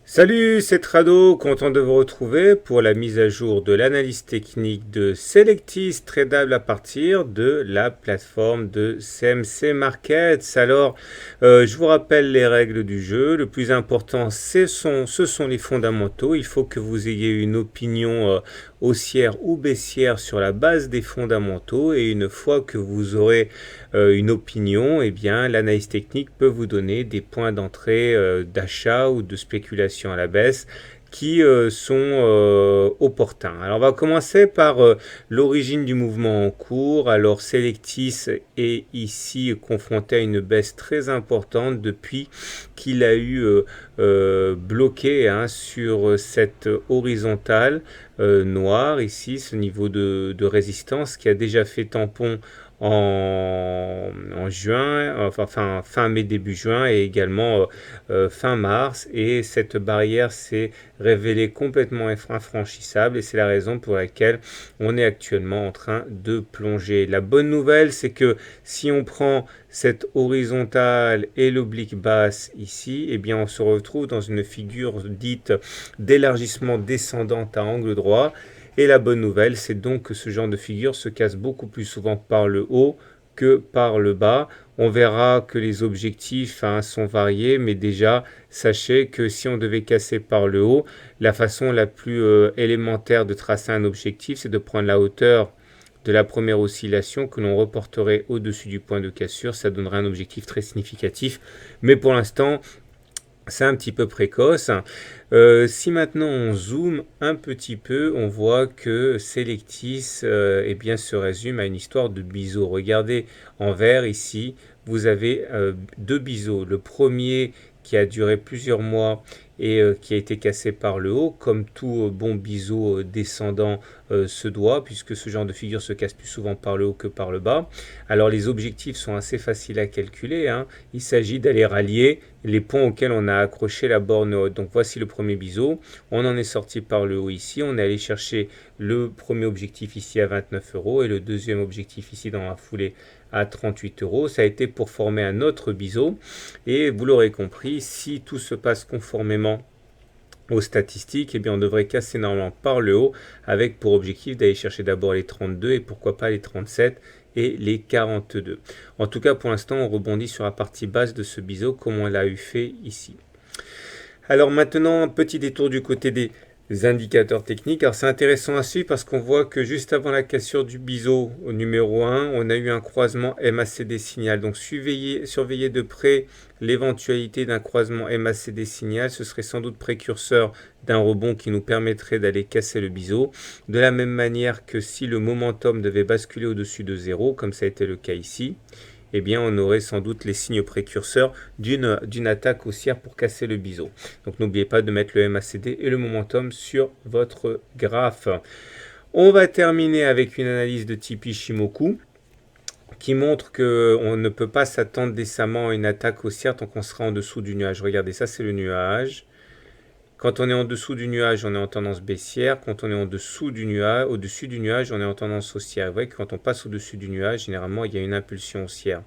Salut, c'est Trado, content de vous retrouver pour la mise à jour de l'analyse technique de Selectis, tradable à partir de la plateforme de CMC Markets. Alors, je vous rappelle les règles du jeu. Le plus important, ce sont les fondamentaux. Il faut que vous ayez une opinion haussière ou baissière sur la base des fondamentaux. Et une fois que vous aurez une opinion, eh bien, l'analyse technique peut vous donner des points d'entrée d'achat ou de spéculation à la baisse qui sont opportuns. Alors on va commencer par l'origine du mouvement en cours. Alors Selectis est ici confronté à une baisse très importante depuis qu'il a eu bloqué sur cette horizontale noire ici, ce niveau de résistance qui a déjà fait tampon en juin, enfin fin mai, début juin et également fin mars. Et cette barrière s'est révélée complètement infranchissable et c'est la raison pour laquelle on est actuellement en train de plonger. La bonne nouvelle, c'est que si on prend cette horizontale et l'oblique basse ici, eh bien on se retrouve dans une figure dite d'élargissement descendante à angle droit. Et la bonne nouvelle, c'est donc que ce genre de figure se casse beaucoup plus souvent par le haut que par le bas. On verra que les objectifs sont variés, mais déjà, sachez que si on devait casser par le haut, la façon la plus élémentaire de tracer un objectif, c'est de prendre la hauteur de la première oscillation que l'on reporterait au-dessus du point de cassure. Ça donnerait un objectif très significatif. Mais pour l'instant, c'est un petit peu précoce. Si maintenant on zoome un petit peu, on voit que Selectis eh bien, se résume à une histoire de biseau. Regardez en vert ici, vous avez deux biseaux. Le premier qui a duré plusieurs mois et qui a été cassé par le haut, comme tout bon biseau descendant se doit, puisque ce genre de figure se casse plus souvent par le haut que par le bas. Alors les objectifs sont assez faciles à calculer. Il s'agit d'aller rallier les points auxquels on a accroché la borne haute. Donc voici le premier biseau. On en est sorti par le haut ici. On est allé chercher le premier objectif ici à 29 euros et le deuxième objectif ici dans la foulée à 38 euros. Ça a été pour former un autre biseau. Et vous l'aurez compris, si tout se passe conformément aux statistiques, eh bien on devrait casser normalement par le haut avec pour objectif d'aller chercher d'abord les 32 et pourquoi pas les 37 et les 42. En tout cas, pour l'instant, on rebondit sur la partie basse de ce biseau comme on l'a eu fait ici. Alors maintenant, un petit détour du côté des indicateurs techniques. Alors c'est intéressant à suivre parce qu'on voit que juste avant la cassure du biseau au numéro 1, on a eu un croisement MACD signal. Donc surveillez de près l'éventualité d'un croisement MACD signal. Ce serait sans doute précurseur d'un rebond qui nous permettrait d'aller casser le biseau. De la même manière que si le momentum devait basculer au-dessus de 0, comme ça a été le cas ici, eh bien on aurait sans doute les signes précurseurs d'une attaque haussière pour casser le biseau. Donc n'oubliez pas de mettre le MACD et le momentum sur votre graphe. On va terminer avec une analyse de type Ishimoku qui montre qu'on ne peut pas s'attendre décemment à une attaque haussière tant qu'on sera en dessous du nuage. Regardez, ça c'est le nuage. Quand on est en dessous du nuage, on est en tendance baissière. Quand on est en dessous du nuage, au-dessus du nuage, on est en tendance haussière. Vous voyez que quand on passe au-dessus du nuage, généralement, il y a une impulsion haussière.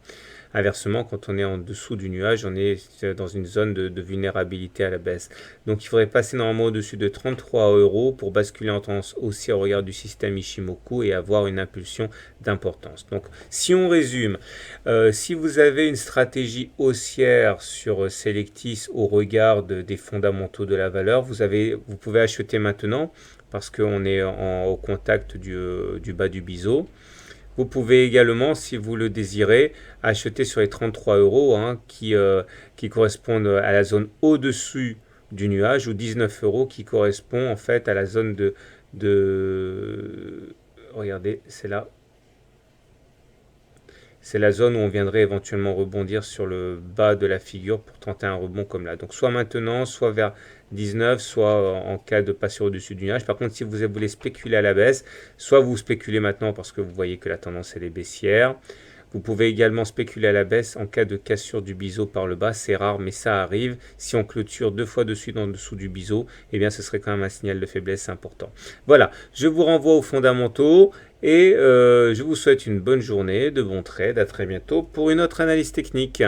Inversement, quand on est en dessous du nuage, on est dans une zone de vulnérabilité à la baisse. Donc il faudrait passer normalement au-dessus de 33 euros pour basculer en tendance haussière au regard du système Ishimoku et avoir une impulsion d'importance. Donc si on résume, si vous avez une stratégie haussière sur Selectis au regard des fondamentaux de la valeur, vous pouvez acheter maintenant parce qu'on est au contact du bas du biseau. Vous pouvez également, si vous le désirez, acheter sur les 33 euros qui correspondent à la zone au-dessus du nuage ou 19 euros qui correspond en fait à la zone regardez, c'est là. C'est la zone où on viendrait éventuellement rebondir sur le bas de la figure pour tenter un rebond comme là. Donc soit maintenant, soit vers 19, soit en cas de passer au-dessus du nuage. Par contre, si vous voulez spéculer à la baisse, soit vous spéculez maintenant parce que vous voyez que la tendance elle est baissière. Vous pouvez également spéculer à la baisse en cas de cassure du biseau par le bas. C'est rare, mais ça arrive. Si on clôture deux fois dessus en dessous du biseau, eh bien, ce serait quand même un signal de faiblesse important. Voilà, je vous renvoie aux fondamentaux et je vous souhaite une bonne journée, de bons trades. À très bientôt pour une autre analyse technique.